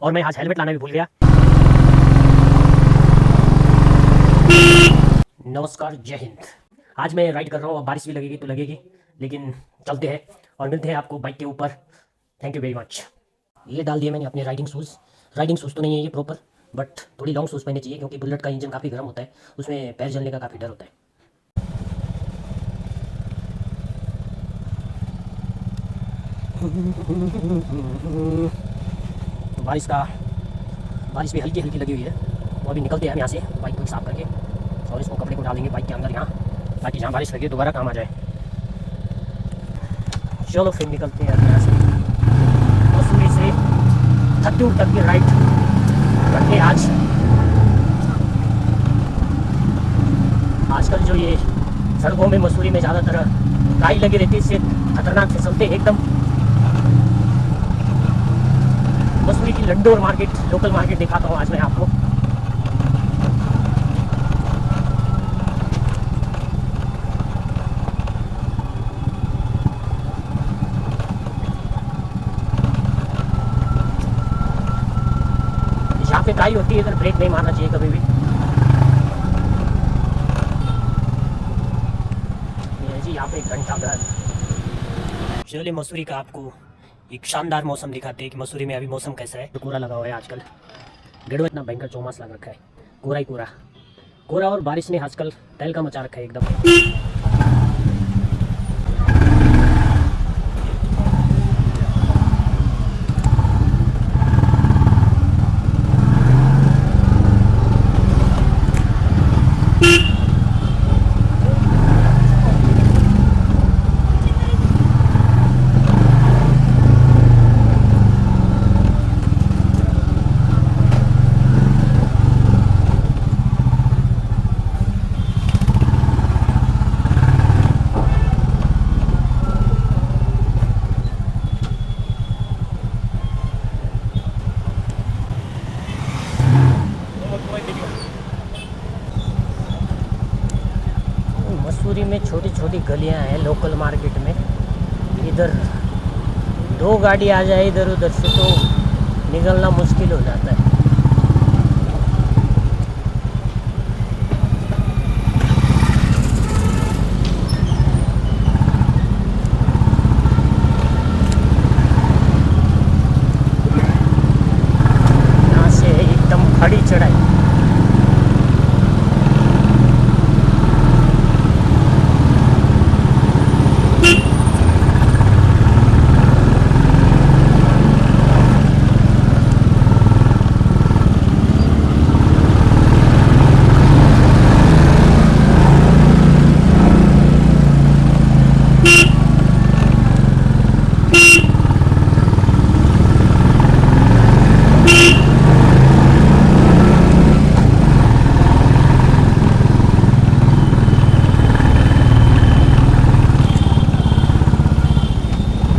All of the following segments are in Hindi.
और मैं आज हेलमेट लाना भी भूल गया। नमस्कार, जय हिंद। आज मैं राइड कर रहा हूँ। अब बारिश भी लगेगी तो लगेगी, लेकिन चलते हैं और मिलते हैं आपको बाइक के ऊपर। Thank you very much. ये डाल दिए मैंने अपने राइडिंग शूज़। राइडिंग शूज़ तो नहीं है ये प्रॉपर, बट थोड़ी लॉन्ग शूज़ पहननी चाहिए क्योंकि बुलेट का इंजन काफ़ी गर्म होता है, उसमें पैर जलने का काफ़ी डर होता है। बारिश भी हल्की हल्की लगी हुई है। तो अभी निकलते हैं हम यहाँ से बाइक को साफ करके, और इसको कपड़े को डालेंगे बाइक के अंदर यहाँ, ताकि जहाँ बारिश लगे दोबारा काम आ जाए। चलो फिर निकलते हैं यहाँ से। मसूरी से थत्तूर तक की राइड करके आजकल जो ये सड़कों में मसूरी में ज़्यादातर काई लगी रहती है, इससे खतरनाक फिसलते एकदम। मसूरी की लंडोर मार्केट, लोकल मार्केट दिखाता हूँ आज मैं आपको। यहाँ पे काई होती है, इधर ब्रेक नहीं मारना चाहिए कभी भी। ये जी यहाँ पे घंटा घर। चलिए मसूरी का आपको एक शानदार मौसम दिखाते हैं कि मसूरी में अभी मौसम कैसा है। तो कोहरा लगा हुआ है आजकल, गेड़ो इतना भयंकर चौमास लग रखा है, कोहरा ही कोहरा। कोहरा और बारिश ने आजकल तहलका मचा रखा है एकदम। मसूरी में छोटी छोटी गलियां हैं लोकल मार्केट में। इधर दो गाड़ी आ जाए इधर उधर से तो निकलना मुश्किल हो जाता है। यहाँ से एकदम खड़ी चढ़ाई।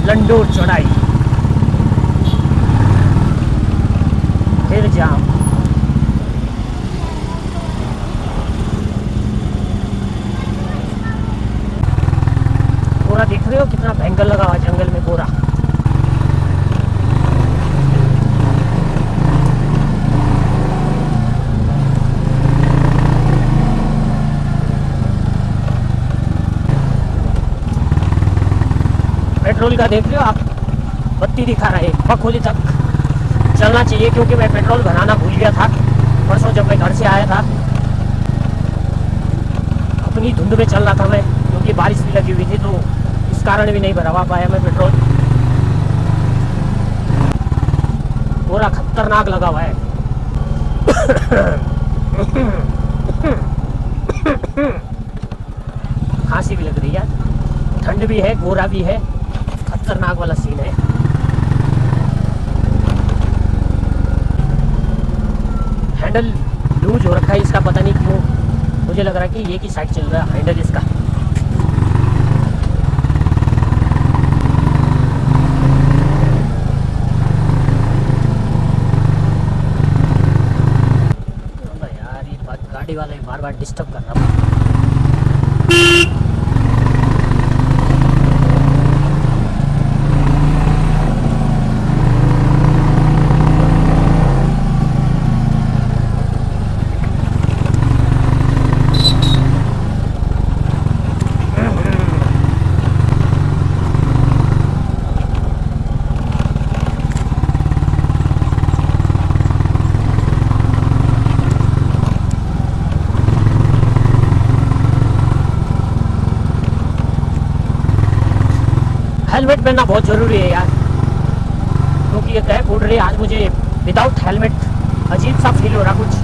लंडोर चढ़ाई, फिर जाम। कोहरा देख रहे हो कितना भयंकर लगा हुआ जंगल में कोहरा। पेट्रोल का देख रहे हो आप, बत्ती दिखा रहा है। बखोली तक चलना चाहिए क्योंकि मैं पेट्रोल भराना भूल गया था परसों जब मैं घर से आया था। अपनी धुंध में चल रहा था मैं, क्योंकि बारिश भी लगी हुई थी, तो इस कारण भी नहीं भरवा पाया मैं पेट्रोल। पूरा खतरनाक लगा हुआ है। खांसी भी लग रही है, ठंड भी है, कोहरा भी है, खतरनाक वाला सीन है। हैंडल लूज हो रखा है इसका, पता नहीं क्यों। मुझे लग रहा है कि ये की साइड चल रहा है हैंडल इसका। यार ये गाड़ी वाला बार बार डिस्टर्ब कर रहा है। हेलमेट पहनना बहुत ज़रूरी है यार, क्योंकि ये कैब उड़ रही है। आज मुझे विदाउट हेलमेट अजीब सा फील हो रहा कुछ।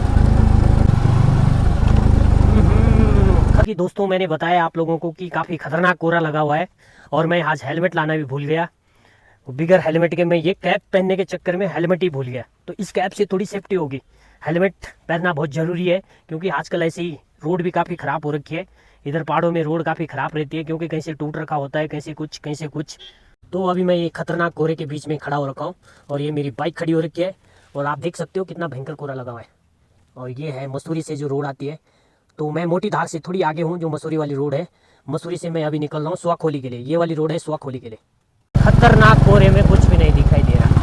कि दोस्तों मैंने बताया आप लोगों को कि काफ़ी खतरनाक कोहरा लगा हुआ है और मैं आज हेलमेट लाना भी भूल गया। बिगर हेलमेट के मैं ये कैप पहनने के चक्कर में हेलमेट ही भूल गया। तो इस कैप से थोड़ी सेफ्टी होगी। हेलमेट पहनना बहुत ज़रूरी है, क्योंकि आजकल ऐसे ही रोड भी काफ़ी ख़राब हो रखी है। इधर पहाड़ों में रोड काफ़ी ख़राब रहती है, क्योंकि कहीं से टूट रखा होता है, कहीं से कुछ कहीं से कुछ। तो अभी मैं ये खतरनाक कोहरे के बीच में खड़ा हो रखा हूँ और ये मेरी बाइक खड़ी हो रखी है और आप देख सकते हो कितना भयंकर कोहरा लगा हुआ है। और ये है मसूरी से जो रोड आती है। तो मैं मोटी धार से थोड़ी आगे हूँ, जो मसूरी वाली रोड है। मसूरी से मैं अभी निकल रहा हूँ सुवाखोली के लिए। ये वाली रोड है सुवाखोली के लिए। खतरनाक कोहरे में कुछ भी नहीं दिखाई दे रहा।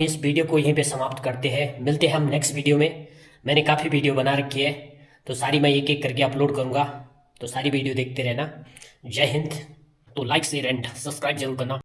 इस वीडियो को यहीं पे समाप्त करते हैं, मिलते हैं हम नेक्स्ट वीडियो में। मैंने काफ़ी वीडियो बना रखी है, तो सारी मैं एक एक करके अपलोड करूँगा, तो सारी वीडियो देखते रहना। जय हिंद। तो लाइक शेयर एंड सब्सक्राइब जरूर करना।